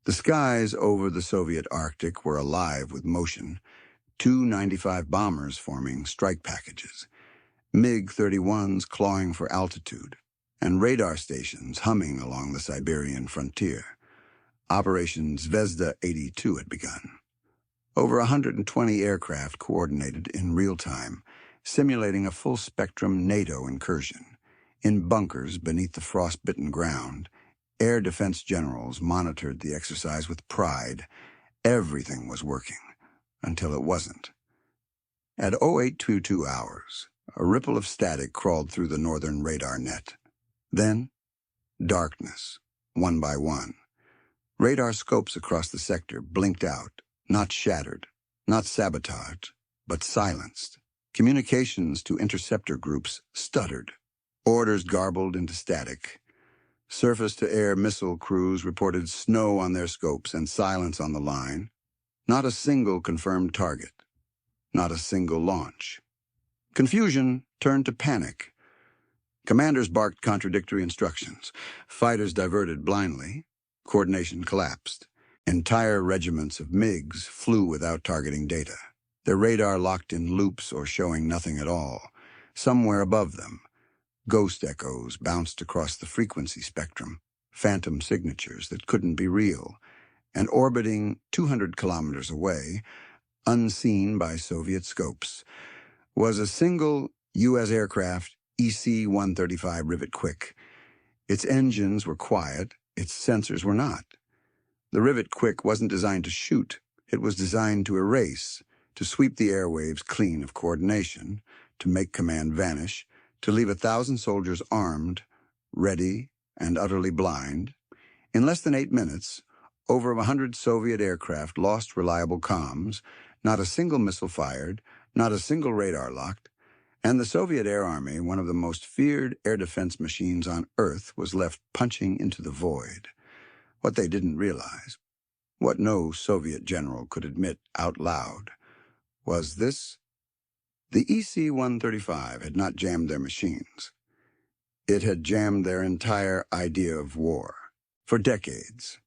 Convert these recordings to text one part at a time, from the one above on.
The skies over the Soviet Arctic were alive with motion, two 95 bombers forming strike packages, MiG-31s clawing for altitude, and radar stations humming along the Siberian frontier. Operation Zvezda 82 had begun. Over 120 aircraft coordinated in real time, simulating a full-spectrum NATO incursion. In bunkers beneath the frost-bitten ground, air defense generals monitored the exercise with pride. Everything was working, until it wasn't. At 0822 hours, a ripple of static crawled through the northern radar net. Then, darkness, one by one. Radar scopes across the sector blinked out, not shattered, not sabotaged, but silenced. Communications to interceptor groups stuttered. Orders garbled into static. Surface-to-air missile crews reported snow on their scopes and silence on the line. Not a single confirmed target. Not a single launch. Confusion turned to panic. Commanders barked contradictory instructions. Fighters diverted blindly. Coordination collapsed. Entire regiments of MiGs flew without targeting data. Their radar locked in loops or showing nothing at all. Somewhere above them, ghost echoes bounced across the frequency spectrum, phantom signatures that couldn't be real, and orbiting 200 kilometers away, unseen by Soviet scopes, was a single U.S. aircraft EC-135 Rivet Quick. Its engines were quiet, its sensors were not. The Rivet Quick wasn't designed to shoot, it was designed to erase, to sweep the airwaves clean of coordination, to make command vanish, to leave 1,000 soldiers armed, ready, and utterly blind. In less than 8 minutes, over 100 Soviet aircraft lost reliable comms, not a single missile fired, not a single radar locked, and the Soviet Air Army, one of the most feared air defense machines on Earth, was left punching into the void. What they didn't realize, what no Soviet general could admit out loud, was this: the EC-135 had not jammed their machines. It had jammed their entire idea of war. For decades,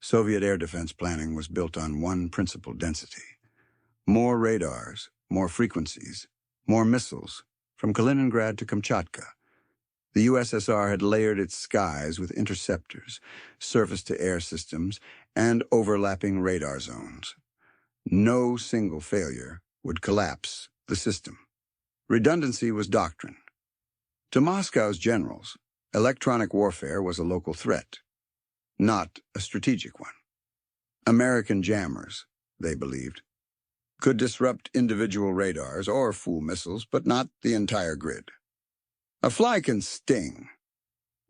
Soviet air defense planning was built on one principal density: more radars, more frequencies, more missiles, from Kaliningrad to Kamchatka. The USSR had layered its skies with interceptors, surface-to-air systems, and overlapping radar zones. No single failure would collapse the system. Redundancy was doctrine. To Moscow's generals, electronic warfare was a local threat, not a strategic one. American jammers, they believed, could disrupt individual radars or fool missiles, but not the entire grid. A fly can sting,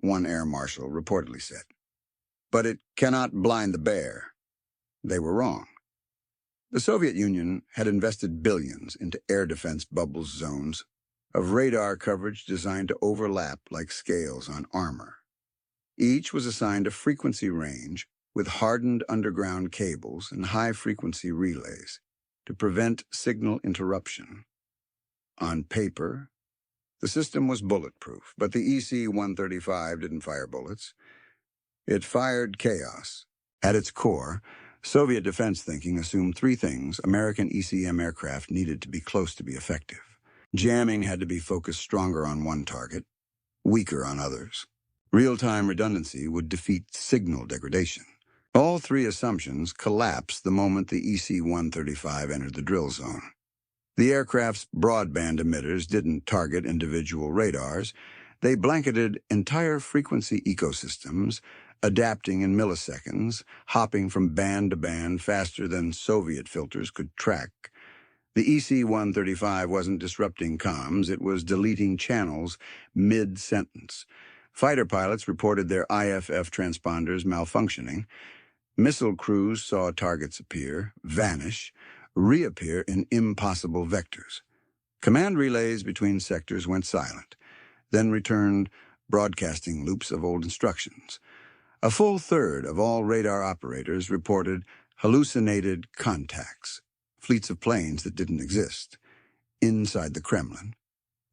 one air marshal reportedly said, but it cannot blind the bear. They were wrong. The Soviet Union had invested billions into air defense bubble zones of radar coverage designed to overlap like scales on armor. Each was assigned a frequency range with hardened underground cables and high-frequency relays to prevent signal interruption. On paper, the system was bulletproof, but the EC-135 didn't fire bullets. It fired chaos. At its core, Soviet defense thinking assumed three things American ECM aircraft needed to be close to be effective. Jamming had to be focused stronger on one target, weaker on others. Real-time redundancy would defeat signal degradation. All three assumptions collapsed the moment the EC-135 entered the drill zone. The aircraft's broadband emitters didn't target individual radars. They blanketed entire frequency ecosystems, adapting in milliseconds, hopping from band to band faster than Soviet filters could track. The EC-135 wasn't disrupting comms, it was deleting channels mid-sentence. Fighter pilots reported their IFF transponders malfunctioning. Missile crews saw targets appear, vanish, reappear in impossible vectors. Command relays between sectors went silent, then returned broadcasting loops of old instructions. A full third of all radar operators reported hallucinated contacts, fleets of planes that didn't exist, inside the Kremlin.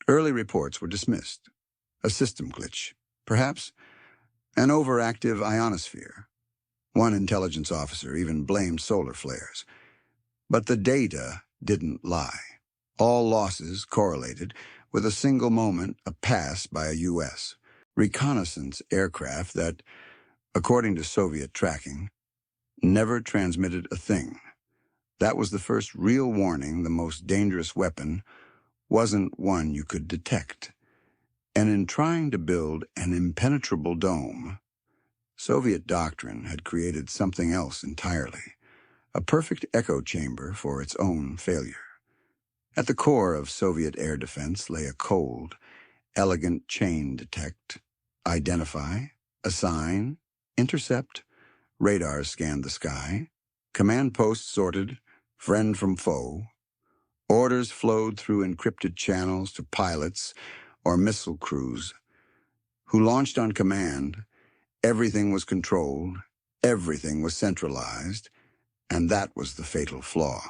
Early reports were dismissed. A system glitch, perhaps an overactive ionosphere. One intelligence officer even blamed solar flares. But the data didn't lie. All losses correlated with a single moment, a pass by a U.S. reconnaissance aircraft that, according to Soviet tracking, never transmitted a thing. That was the first real warning the most dangerous weapon wasn't one you could detect. And in trying to build an impenetrable dome, Soviet doctrine had created something else entirely, a perfect echo chamber for its own failure. At the core of Soviet air defense lay a cold, elegant chain: detect, identify, assign, intercept. Radars scanned the sky. Command posts sorted friend from foe. Orders flowed through encrypted channels to pilots or missile crews who launched on command. Everything was controlled, everything was centralized, and that was the fatal flaw.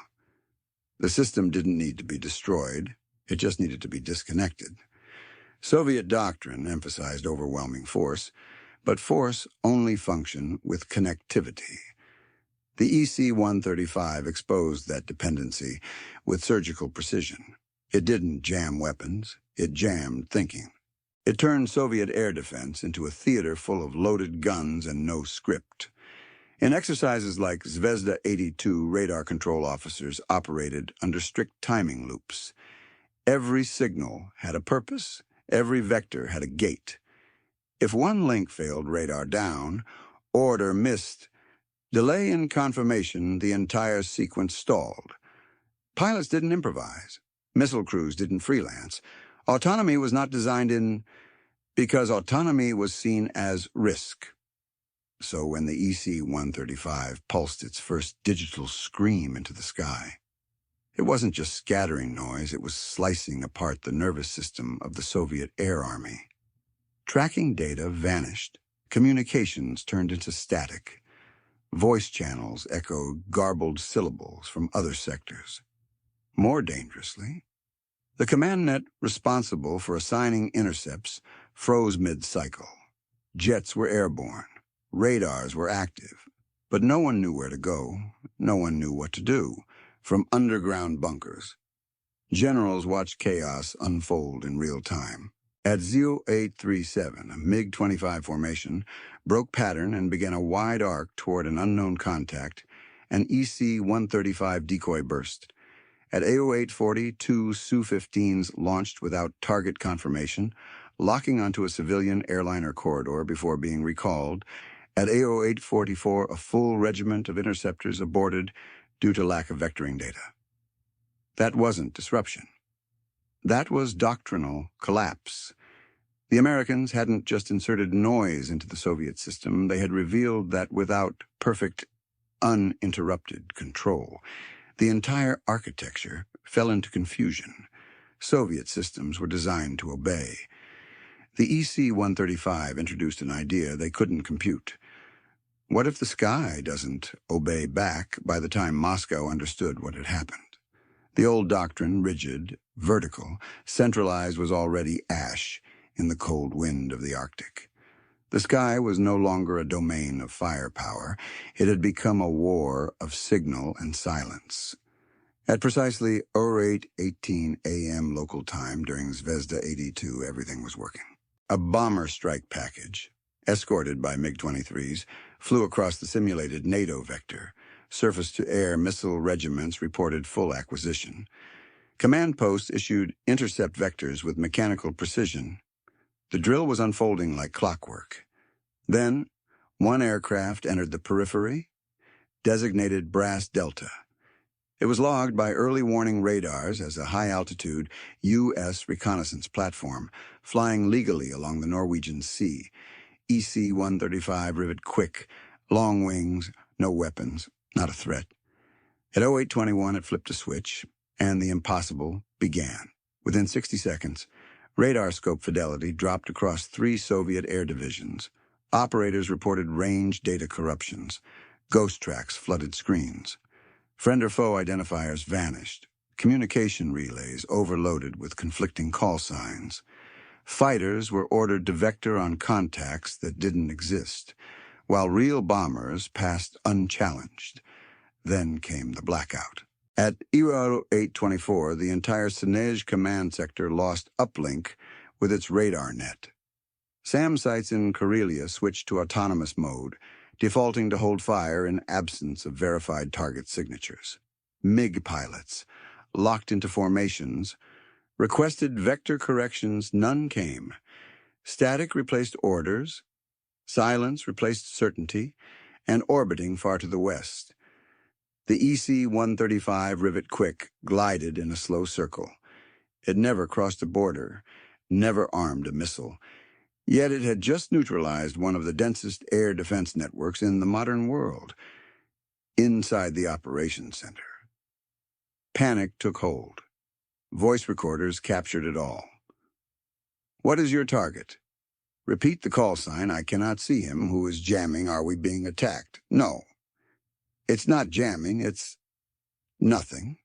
The system didn't need to be destroyed, it just needed to be disconnected. Soviet doctrine emphasized overwhelming force, but force only functioned with connectivity. The EC-135 exposed that dependency with surgical precision. It didn't jam weapons, it jammed thinking. It turned Soviet air defense into a theater full of loaded guns and no script. In exercises like Zvezda 82, radar control officers operated under strict timing loops. Every signal had a purpose, every vector had a gate. If one link failed, radar down, order missed, delay in confirmation, the entire sequence stalled. Pilots didn't improvise. Missile crews didn't freelance. Autonomy was not designed in because autonomy was seen as risk. So when the EC-135 pulsed its first digital scream into the sky, it wasn't just scattering noise, it was slicing apart the nervous system of the Soviet Air Army. Tracking data vanished. Communications turned into static. Voice channels echoed garbled syllables from other sectors. More dangerously, the command net responsible for assigning intercepts froze mid-cycle. Jets were airborne. Radars were active. But no one knew where to go. No one knew what to do. From underground bunkers, generals watched chaos unfold in real time. At 0837, a MiG-25 formation broke pattern and began a wide arc toward an unknown contact, an EC-135 decoy burst. At 0840, two Su-15s launched without target confirmation, locking onto a civilian airliner corridor before being recalled. At 0844, a full regiment of interceptors aborted due to lack of vectoring data. That wasn't disruption. That was doctrinal collapse. The Americans hadn't just inserted noise into the Soviet system, they had revealed that without perfect, uninterrupted control, the entire architecture fell into confusion. Soviet systems were designed to obey. The EC-135 introduced an idea they couldn't compute. What if the sky doesn't obey back by the time Moscow understood what had happened? The old doctrine, rigid, vertical, centralized, was already ash in the cold wind of the Arctic. The sky was no longer a domain of firepower. It had become a war of signal and silence. At precisely 08:18 a.m. local time during Zvezda 82, everything was working. A bomber strike package, escorted by MiG-23s, flew across the simulated NATO vector. Surface-to-air missile regiments reported full acquisition. Command posts issued intercept vectors with mechanical precision. The drill was unfolding like clockwork. Then, one aircraft entered the periphery, designated Brass Delta. It was logged by early warning radars as a high-altitude U.S. reconnaissance platform, flying legally along the Norwegian Sea. EC-135 Rivet Quick, long wings, no weapons, not a threat. At 0821, it flipped a switch, and the impossible began. Within 60 seconds, radar scope fidelity dropped across 3 Soviet air divisions. Operators reported range data corruptions. Ghost tracks flooded screens. Friend or foe identifiers vanished. Communication relays overloaded with conflicting call signs. Fighters were ordered to vector on contacts that didn't exist. while real bombers passed unchallenged. Then came the blackout. At ERO 824, the entire Sinej command sector lost uplink with its radar net. SAM sites in Karelia switched to autonomous mode, defaulting to hold fire in absence of verified target signatures. MiG pilots, locked into formations, requested vector corrections. None came. Static replaced orders, silence replaced certainty, and orbiting far to the west. The EC-135 Rivet Quick glided in a slow circle. It never crossed a border, never armed a missile, yet it had just neutralized one of the densest air defense networks in the modern world, inside the operations center. Panic took hold. Voice recorders captured it all. "What is your target? Repeat the call sign. I cannot see him. Who is jamming? Are we being attacked?" "No. It's not jamming. It's nothing.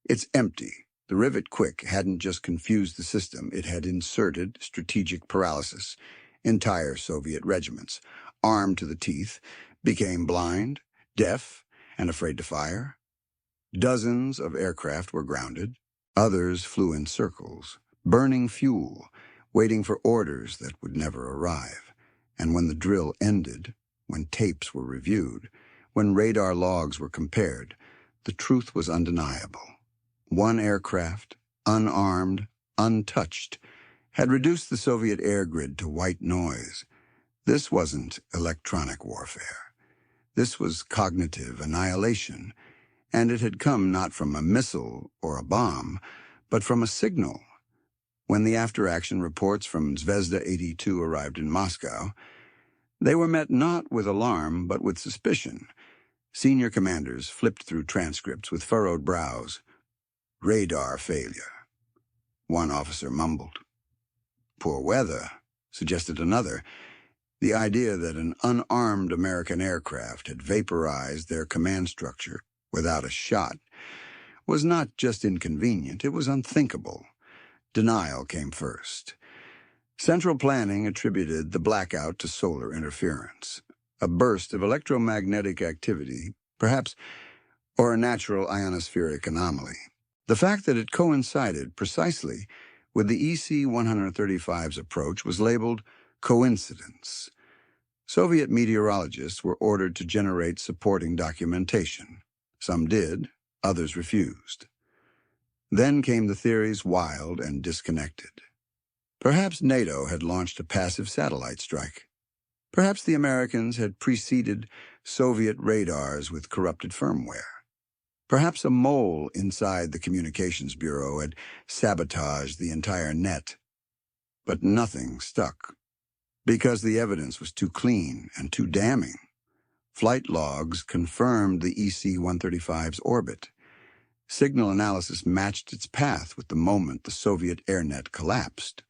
It's empty." The Rivet Quick hadn't just confused the system. It had inserted strategic paralysis. Entire Soviet regiments, armed to the teeth, became blind, deaf, and afraid to fire. Dozens of aircraft were grounded. Others flew in circles, burning fuel, waiting for orders that would never arrive. And when the drill ended, when tapes were reviewed, when radar logs were compared, the truth was undeniable. One aircraft, unarmed, untouched, had reduced the Soviet air grid to white noise. This wasn't electronic warfare. This was cognitive annihilation, and it had come not from a missile or a bomb, but from a signal. When the after-action reports from Zvezda 82 arrived in Moscow, they were met not with alarm, but with suspicion. Senior commanders flipped through transcripts with furrowed brows. "Radar failure," one officer mumbled. "Poor weather," suggested another. The idea that an unarmed American aircraft had vaporized their command structure without a shot was not just inconvenient, it was unthinkable. Denial came first. Central planning attributed the blackout to solar interference, a burst of electromagnetic activity, perhaps, or a natural ionospheric anomaly. The fact that it coincided precisely with the EC-135's approach was labeled coincidence. Soviet meteorologists were ordered to generate supporting documentation. Some did, others refused. Then came the theories, wild and disconnected. Perhaps NATO had launched a passive satellite strike. Perhaps the Americans had preceded Soviet radars with corrupted firmware. Perhaps a mole inside the Communications Bureau had sabotaged the entire net. But nothing stuck, because the evidence was too clean and too damning. Flight logs confirmed the EC-135's orbit. Signal analysis matched its path with the moment the Soviet airnet collapsed.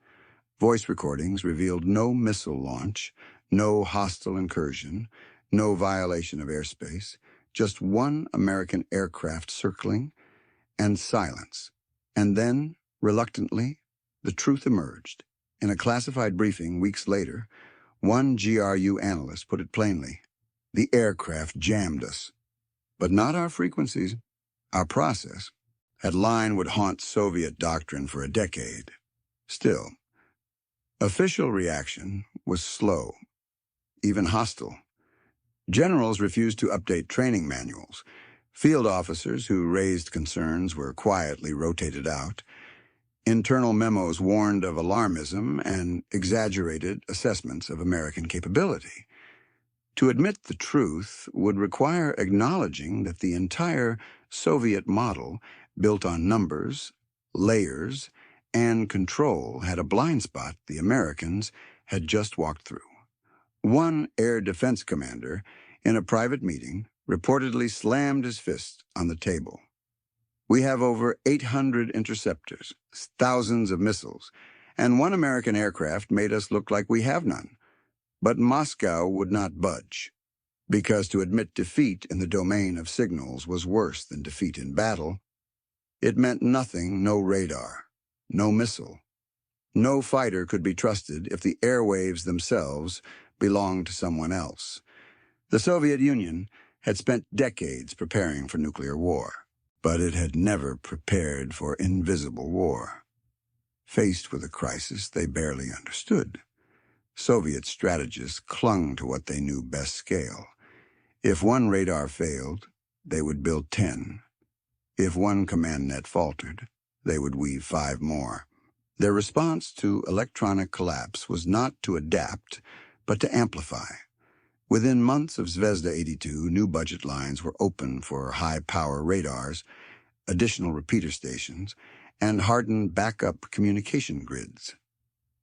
Voice recordings revealed no missile launch, no hostile incursion, no violation of airspace, just one American aircraft circling, and silence. And then, reluctantly, the truth emerged. In a classified briefing weeks later, one GRU analyst put it plainly: "The aircraft jammed us. But not our frequencies, our process." That line would haunt Soviet doctrine for a decade. Still, official reaction was slow, even hostile. Generals refused to update training manuals. Field officers who raised concerns were quietly rotated out. Internal memos warned of alarmism and exaggerated assessments of American capability. To admit the truth would require acknowledging that the entire Soviet model, built on numbers, layers, and control, had a blind spot the Americans had just walked through. One air defense commander, in a private meeting, reportedly slammed his fist on the table. "We have over 800 interceptors, thousands of missiles, and one American aircraft made us look like we have none." But Moscow would not budge, because to admit defeat in the domain of signals was worse than defeat in battle. It meant nothing, no radar, no missile. No fighter could be trusted if the airwaves themselves belonged to someone else. The Soviet Union had spent decades preparing for nuclear war, but it had never prepared for invisible war. Faced with a crisis they barely understood, Soviet strategists clung to what they knew best scale. If one radar failed, they would build 10. If one command net faltered, they would weave 5 more. Their response to electronic collapse was not to adapt, but to amplify. Within months of Zvezda 82, new budget lines were open for high-power radars, additional repeater stations, and hardened backup communication grids.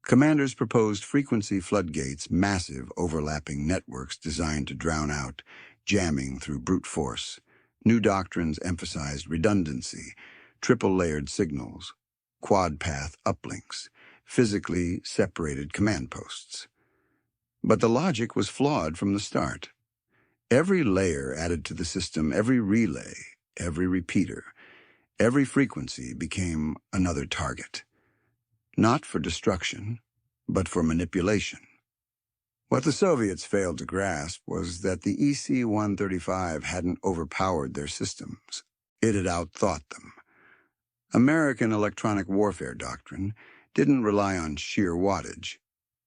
Commanders proposed frequency floodgates, massive overlapping networks designed to drown out jamming through brute force. New doctrines emphasized redundancy, triple-layered signals, quad-path uplinks, physically separated command posts. But the logic was flawed from the start. Every layer added to the system, every relay, every repeater, every frequency became another target. Not for destruction, but for manipulation. What the Soviets failed to grasp was that the EC-135 hadn't overpowered their systems. It had outthought them. American electronic warfare doctrine didn't rely on sheer wattage.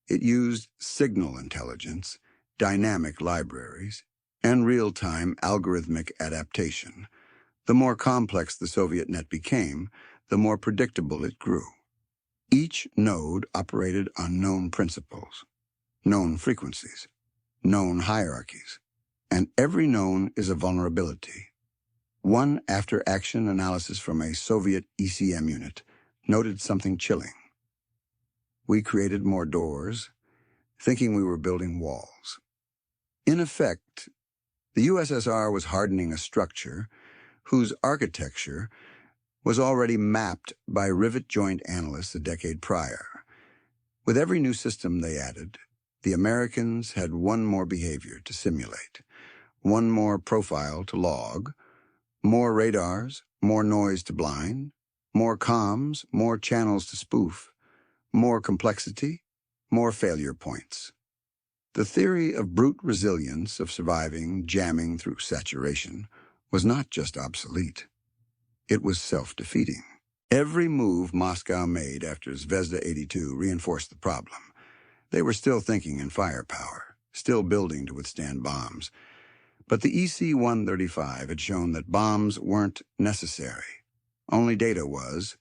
It used signal intelligence, dynamic libraries, and real-time algorithmic adaptation. The more complex the Soviet net became, the more predictable it grew. Each node operated on known principles, known frequencies, known hierarchies, and every known is a vulnerability. One after-action analysis from a Soviet ECM unit noted something chilling. We created more doors, thinking we were building walls. In effect, the USSR was hardening a structure whose architecture was already mapped by rivet joint analysts a decade prior. With every new system they added, the Americans had one more behavior to simulate, one more profile to log, more radars, more noise to blind, more comms, more channels to spoof, more complexity, more failure points. The theory of brute resilience of surviving, jamming through saturation, was not just obsolete. It was self-defeating. Every move Moscow made after Zvezda 82 reinforced the problem. They were still thinking in firepower, still building to withstand bombs. But the EC-135 had shown that bombs weren't necessary. Only data was,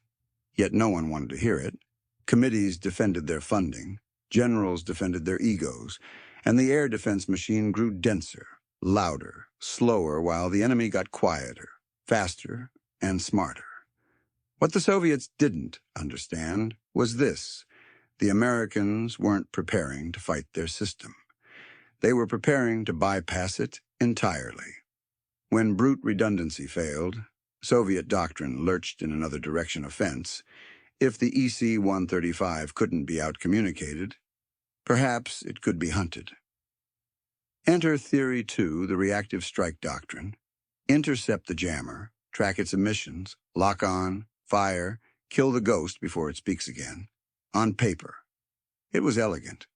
yet no one wanted to hear it. Committees defended their funding, generals defended their egos, and the air defense machine grew denser, louder, slower, while the enemy got quieter, faster, and smarter. What the Soviets didn't understand was this: the Americans weren't preparing to fight their system. They were preparing to bypass it entirely. When brute redundancy failed, Soviet doctrine lurched in another direction of fence. If the EC-135 couldn't be outcommunicated, perhaps it could be hunted. Enter Theory 2, the reactive strike doctrine. Intercept the jammer, track its emissions, lock on, fire, kill the ghost before it speaks again. On paper, it was elegant.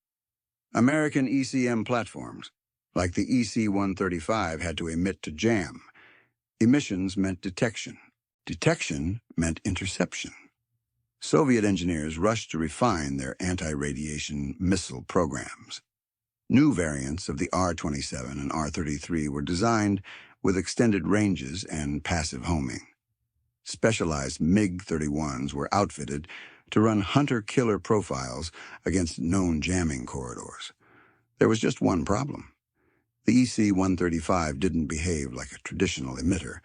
American ECM platforms, like the EC-135, had to emit to jam. Emissions meant detection. Detection meant interception. Soviet engineers rushed to refine their anti-radiation missile programs. New variants of the R-27 and R-33 were designed with extended ranges and passive homing. Specialized MiG-31s were outfitted to run hunter-killer profiles against known jamming corridors. There was just one problem. The EC-135 didn't behave like a traditional emitter.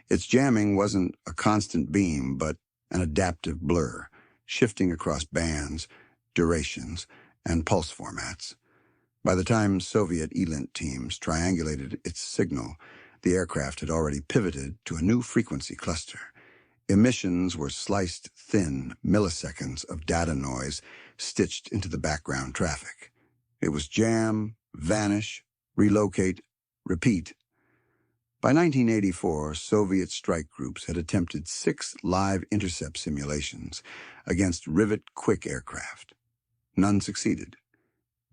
Its jamming wasn't a constant beam, but an adaptive blur, shifting across bands, durations, and pulse formats. By the time Soviet ELINT teams triangulated its signal, the aircraft had already pivoted to a new frequency cluster. Emissions were sliced thin milliseconds of data noise stitched into the background traffic. It was jam, vanish, relocate, repeat. By 1984, Soviet strike groups had attempted 6 live intercept simulations against Rivet Quick aircraft. None succeeded.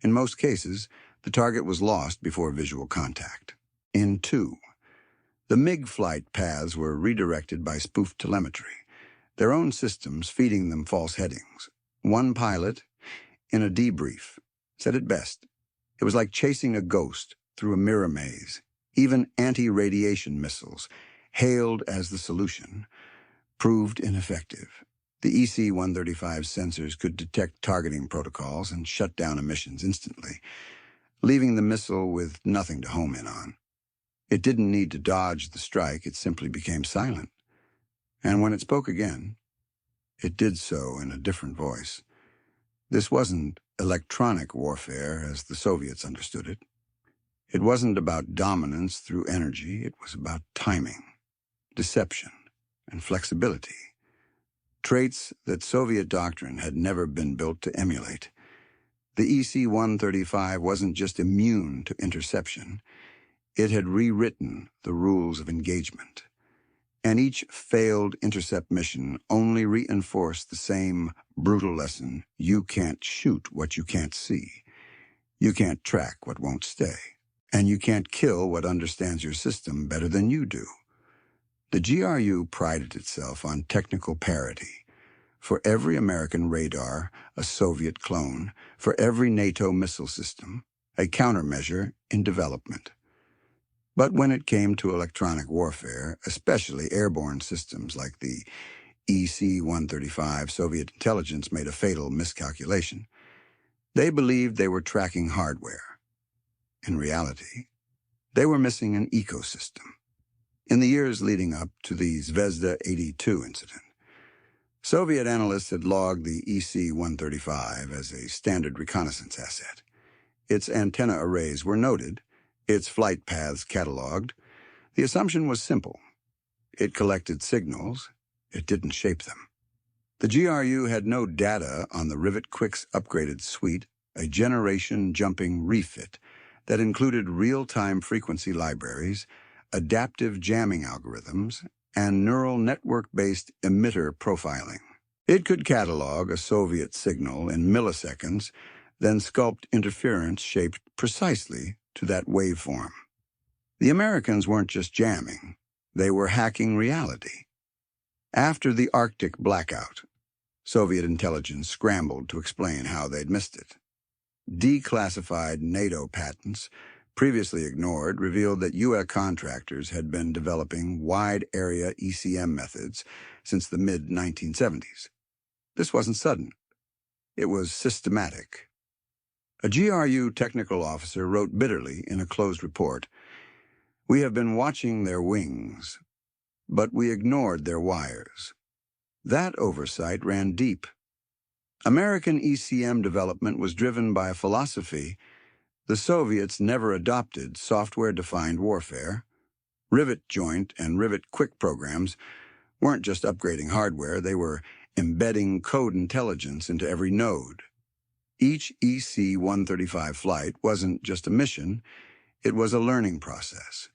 In most cases, The target was lost before visual contact. In 2, the MiG flight paths were redirected by spoofed telemetry, their own systems feeding them false headings. One pilot, in a debrief, said it best. It was like chasing a ghost through a mirror maze. Even anti-radiation missiles, hailed as the solution, proved ineffective. The EC-135 sensors could detect targeting protocols and shut down emissions instantly, leaving the missile with nothing to home in on. It didn't need to dodge the strike, it simply became silent. And when it spoke again, it did so in a different voice. This wasn't electronic warfare as the Soviets understood it. It wasn't about dominance through energy, it was about timing, deception, and flexibility. Traits that Soviet doctrine had never been built to emulate. The EC-135 wasn't just immune to interception, it had rewritten the rules of engagement. And each failed intercept mission only reinforced the same brutal lesson: you can't shoot what you can't see. You can't track what won't stay. And you can't kill what understands your system better than you do. The GRU prided itself on technical parity. For every American radar, a Soviet clone. For every NATO missile system, a countermeasure in development. But when it came to electronic warfare, especially airborne systems like the EC-135, Soviet intelligence made a fatal miscalculation. They believed they were tracking hardware. In reality, they were missing an ecosystem. In the years leading up to the Zvezda 82 incident, Soviet analysts had logged the EC-135 as a standard reconnaissance asset. Its antenna arrays were noted, its flight paths cataloged. The assumption was simple. It collected signals, it didn't shape them. The GRU had no data on the Rivet Quick's upgraded suite, a generation-jumping refit that included real-time frequency libraries, adaptive jamming algorithms, and neural network-based emitter profiling. It could catalog a Soviet signal in milliseconds, then sculpt interference shaped precisely to that waveform. The Americans weren't just jamming, they were hacking reality. After the Arctic blackout, Soviet intelligence scrambled to explain how they'd missed it. Declassified NATO patents, previously ignored, revealed that U.S. contractors had been developing wide-area ECM methods since the mid-1970s. This wasn't sudden. It was systematic. A GRU technical officer wrote bitterly in a closed report, "We have been watching their wings, but we ignored their wires." That oversight ran deep. American ECM development was driven by a philosophy the Soviets never adopted: software-defined warfare. Rivet Joint and Rivet Quick programs weren't just upgrading hardware, they were embedding code intelligence into every node. Each EC-135 flight wasn't just a mission, it was a learning process.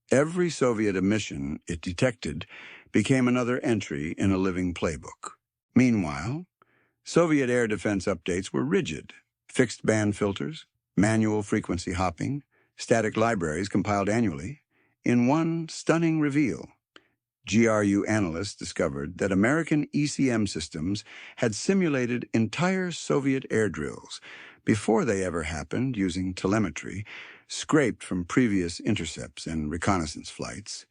Every Soviet emission it detected became another entry in a living playbook. Meanwhile, Soviet air defense updates were rigid: fixed band filters, manual frequency hopping, static libraries compiled annually. In one stunning reveal, GRU analysts discovered that American ECM systems had simulated entire Soviet air drills before they ever happened using telemetry scraped from previous intercepts and reconnaissance flights.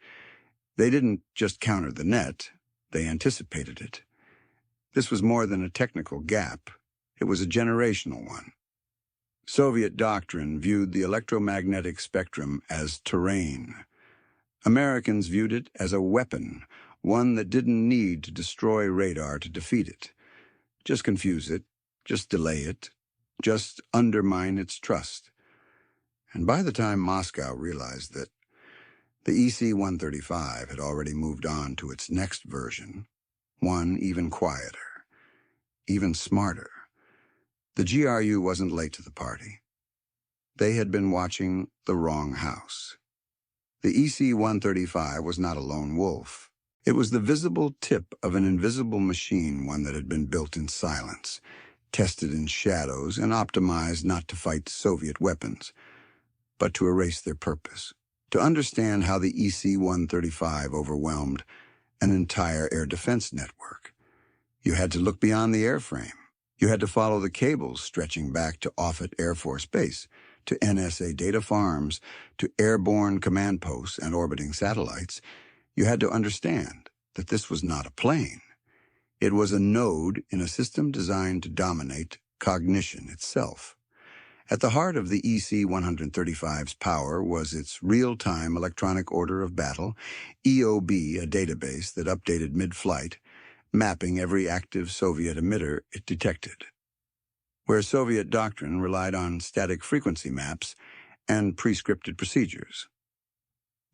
They didn't just counter the net, they anticipated it. This was more than a technical gap, it was a generational one. Soviet doctrine viewed the electromagnetic spectrum as terrain. Americans viewed it as a weapon, one that didn't need to destroy radar to defeat it. Just confuse it, just delay it, just undermine its trust. And by the time Moscow realized that, the EC-135 had already moved on to its next version, one even quieter, even smarter. The GRU wasn't late to the party. They had been watching the wrong house. The EC-135 was not a lone wolf. It was the visible tip of an invisible machine, one that had been built in silence, tested in shadows, and optimized not to fight Soviet weapons, but to erase their purpose. To understand how the EC-135 overwhelmed an entire air defense network, you had to look beyond the airframe. You had to follow the cables stretching back to Offutt Air Force Base, to NSA data farms, to airborne command posts and orbiting satellites. You had to understand that this was not a plane. It was a node in a system designed to dominate cognition itself. At the heart of the EC-135's power was its real-time electronic order of battle, EOB, a database that updated mid-flight, mapping every active Soviet emitter it detected. Where Soviet doctrine relied on static frequency maps and pre-scripted procedures,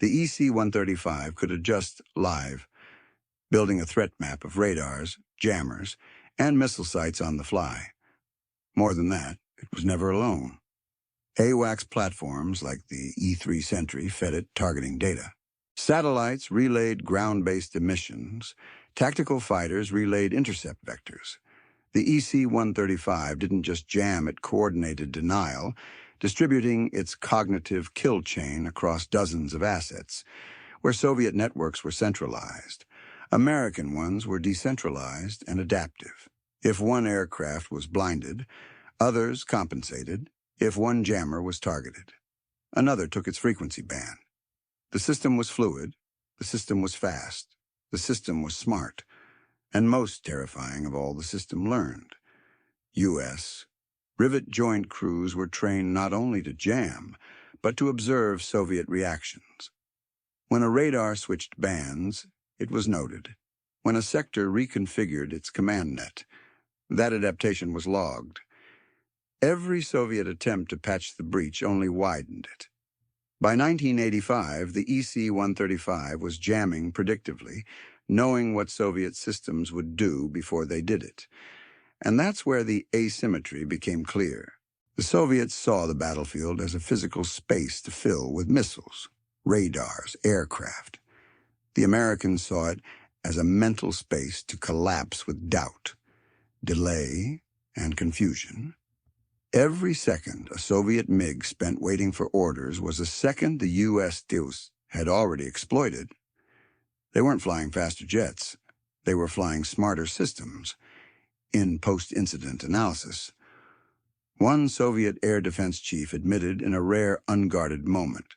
the EC-135 could adjust live, building a threat map of radars, jammers, and missile sites on the fly. More than that, it was never alone. AWACS platforms like the E-3 Sentry fed it targeting data. Satellites relayed ground-based emissions. Tactical fighters relayed intercept vectors. The EC-135 didn't just jam at coordinated denial, distributing its cognitive kill chain across dozens of assets. Where Soviet networks were centralized, American ones were decentralized and adaptive. If one aircraft was blinded, others compensated. If one jammer was targeted, another took its frequency band. The system was fluid, the system was fast, the system was smart, and most terrifying of all, the system learned. U.S. Rivet joint crews were trained not only to jam, but to observe Soviet reactions. When a radar switched bands, it was noted. When a sector reconfigured its command net, that adaptation was logged. Every Soviet attempt to patch the breach only widened it. By 1985, the EC-135 was jamming predictively, knowing what Soviet systems would do before they did it. And that's where the asymmetry became clear. The Soviets saw the battlefield as a physical space to fill with missiles, radars, aircraft. The Americans saw it as a mental space to collapse with doubt, delay, and confusion. Every second a Soviet MiG spent waiting for orders was a second the U.S. Deus had already exploited. They weren't flying faster jets. They were flying smarter systems. In post-incident analysis, one Soviet air defense chief admitted in a rare unguarded moment,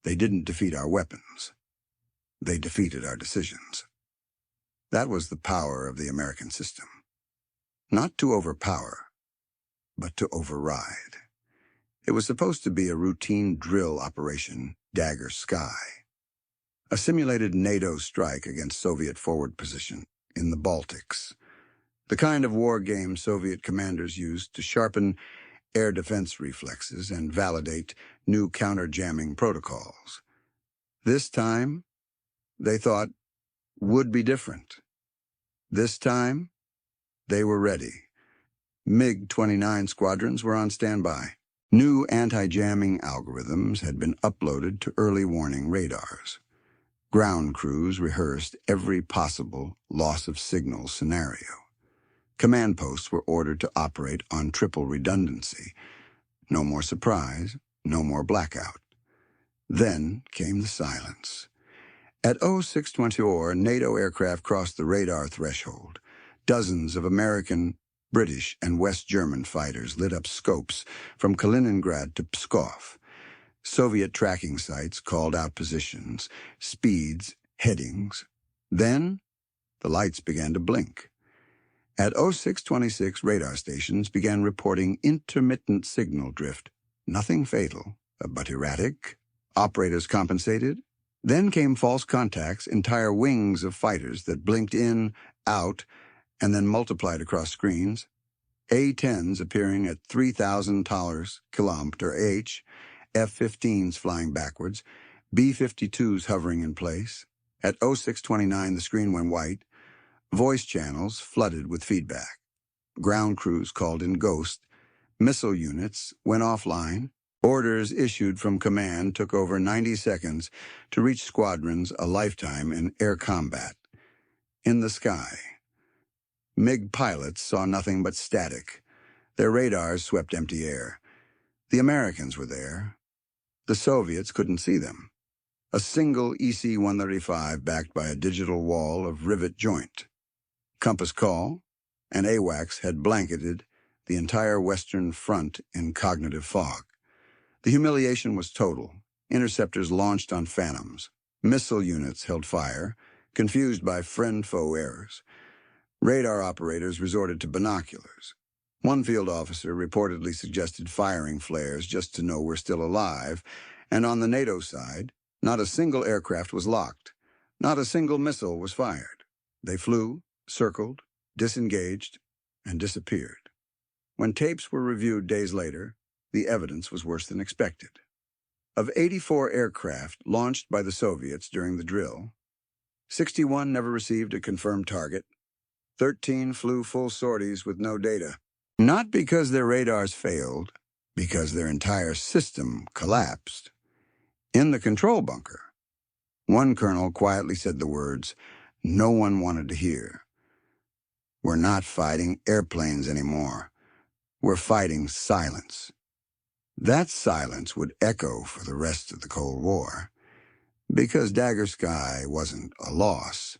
"They didn't defeat our weapons. They defeated our decisions." That was the power of the American system. Not to overpower, but to override. It was supposed to be a routine drill operation, Dagger Sky, a simulated NATO strike against Soviet forward position in the Baltics, the kind of war game Soviet commanders used to sharpen air defense reflexes and validate new counter-jamming protocols. This time, they thought, would be different. This time, they were ready. MiG-29 squadrons were on standby. New anti-jamming algorithms had been uploaded to early warning radars. Ground crews rehearsed every possible loss of signal scenario. Command posts were ordered to operate on triple redundancy. No more surprise, no more blackout. Then came the silence. At 0624, NATO aircraft crossed the radar threshold. Dozens of American, British, and West German fighters lit up scopes from Kaliningrad to Pskov. Soviet tracking sites called out positions, speeds, headings. Then, the lights began to blink. At 0626, radar stations began reporting intermittent signal drift. Nothing fatal, but erratic. Operators compensated. Then came false contacts, entire wings of fighters that blinked in, out, and then multiplied across screens. A-10s appearing at 3,000 km H, F-15s flying backwards, B-52s hovering in place. At 0629, the screen went white. Voice channels flooded with feedback. Ground crews called in ghost. Missile units went offline. Orders issued from command took over 90 seconds to reach squadrons, a lifetime in air combat. In the sky, MiG pilots saw nothing but static. Their radars swept empty air. The Americans were there, The Soviets couldn't see them. A single EC-135 backed by a digital wall of rivet joint. Compass call, and AWACS had blanketed the entire Western Front in cognitive fog. The humiliation was total. Interceptors launched on phantoms. Missile units held fire, confused by friend-foe errors. Radar operators resorted to binoculars. One field officer reportedly suggested firing flares just to know we're still alive, and on the NATO side, not a single aircraft was locked. Not a single missile was fired. They flew, circled, disengaged, and disappeared. When tapes were reviewed days later, the evidence was worse than expected. Of 84 aircraft launched by the Soviets during the drill, 61 never received a confirmed target. 13 flew full sorties with no data. Not because their radars failed, because their entire system collapsed. In the control bunker, one colonel quietly said the words no one wanted to hear. We're not fighting airplanes anymore. We're fighting silence. That silence would echo for the rest of the Cold War. Because Dagger Sky wasn't a loss.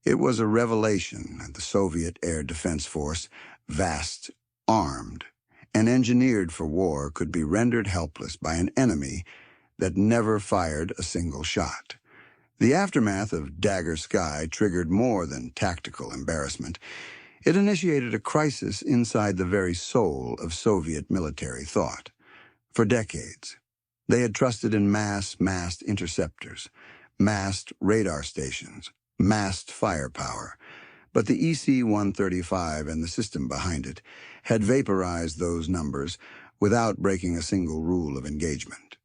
It was a revelation that the Soviet Air Defense Force, vast, armed, and engineered for war, could be rendered helpless by an enemy that never fired a single shot. The aftermath of Dagger Sky triggered more than tactical embarrassment. It initiated a crisis inside the very soul of Soviet military thought. For decades, they had trusted in massed interceptors, massed radar stations, massed firepower, but the EC-135 and the system behind it had vaporized those numbers without breaking a single rule of engagement.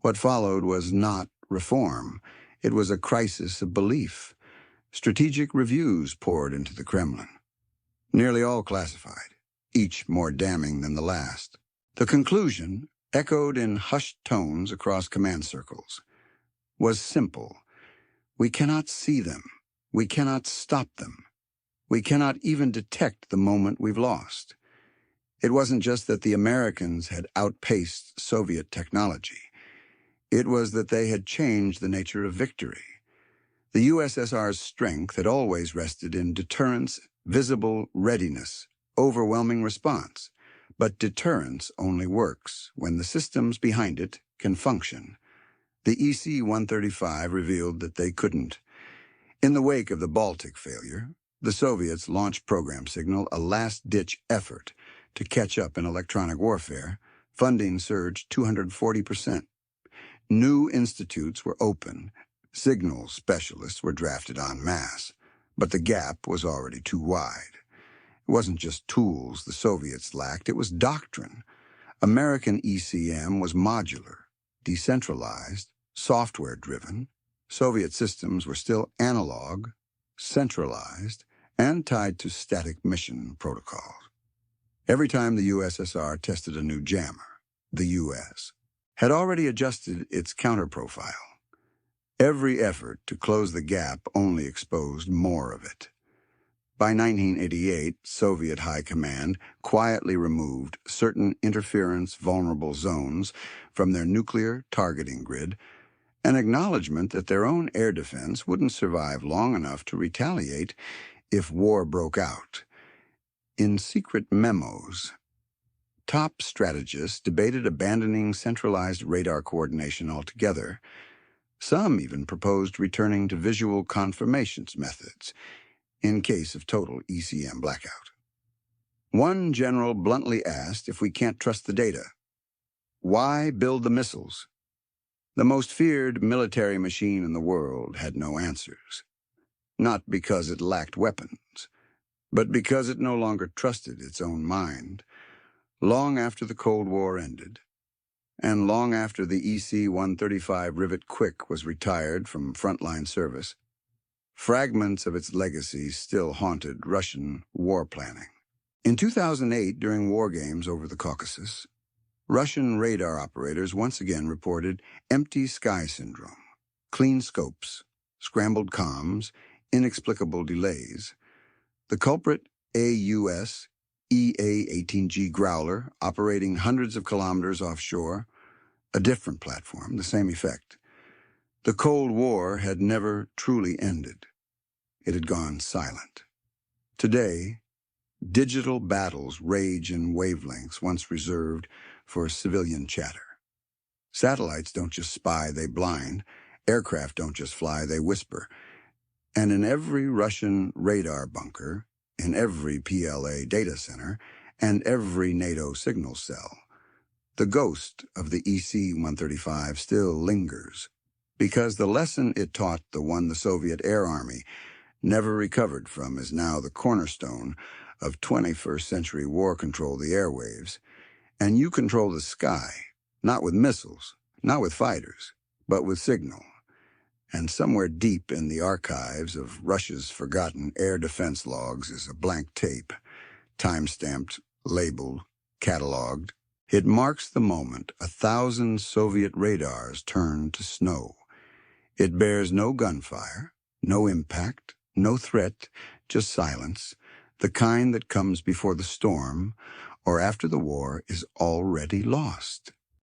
What followed was not reform. It was a crisis of belief. Strategic reviews poured into the Kremlin. Nearly all classified, each more damning than the last. The conclusion, echoed in hushed tones across command circles, was simple. We cannot see them. We cannot stop them. We cannot even detect the moment we've lost. It wasn't just that the Americans had outpaced Soviet technology. It was that they had changed the nature of victory. The USSR's strength had always rested in deterrence, visible readiness, overwhelming response. But deterrence only works when the systems behind it can function. The EC-135 revealed that they couldn't. In the wake of the Baltic failure, the Soviets launched Program Signal, a last-ditch effort to catch up in electronic warfare. Funding surged 240%. New institutes were open. Signal specialists were drafted en masse. But the gap was already too wide. It wasn't just tools the Soviets lacked, it was doctrine. American ECM was modular, decentralized, software-driven. Soviet systems were still analog, centralized, and tied to static mission protocols. Every time the USSR tested a new jammer, the U.S. had already adjusted its counterprofile. Every effort to close the gap only exposed more of it. By 1988, Soviet High Command quietly removed certain interference-vulnerable zones from their nuclear targeting grid, an acknowledgement that their own air defense wouldn't survive long enough to retaliate if war broke out. In secret memos, top strategists debated abandoning centralized radar coordination altogether. Some even proposed returning to visual confirmations methods in case of total ECM blackout. One general bluntly asked if we can't trust the data. Why build the missiles? The most feared military machine in the world had no answers. Not because it lacked weapons, but because it no longer trusted its own mind. Long after the Cold War ended, and long after the EC-135 Rivet Quick was retired from frontline service, fragments of its legacy still haunted Russian war planning. In 2008, during war games over the Caucasus, Russian radar operators once again reported empty sky syndrome, clean scopes, scrambled comms, inexplicable delays. The culprit, a U.S. EA-18G Growler operating hundreds of kilometers offshore, A different platform, the same effect. The Cold War had never truly ended. It had gone silent. Today, digital battles rage in wavelengths once reserved for civilian chatter. Satellites don't just spy, they blind. Aircraft don't just fly, they whisper. And in every Russian radar bunker, in every PLA data center, and every NATO signal cell, the ghost of the EC-135 still lingers, because the lesson it taught, the one the Soviet Air Army never recovered from, is now the cornerstone of 21st century war control, the airwaves. And you control the sky, not with missiles, not with fighters, but with signal. And somewhere deep in the archives of Russia's forgotten air defense logs is a blank tape, time-stamped, labeled, cataloged. It marks the moment 1,000 Soviet radars turned to snow. It bears no gunfire, no impact, no threat, just silence, the kind that comes before the storm or after the war is already lost.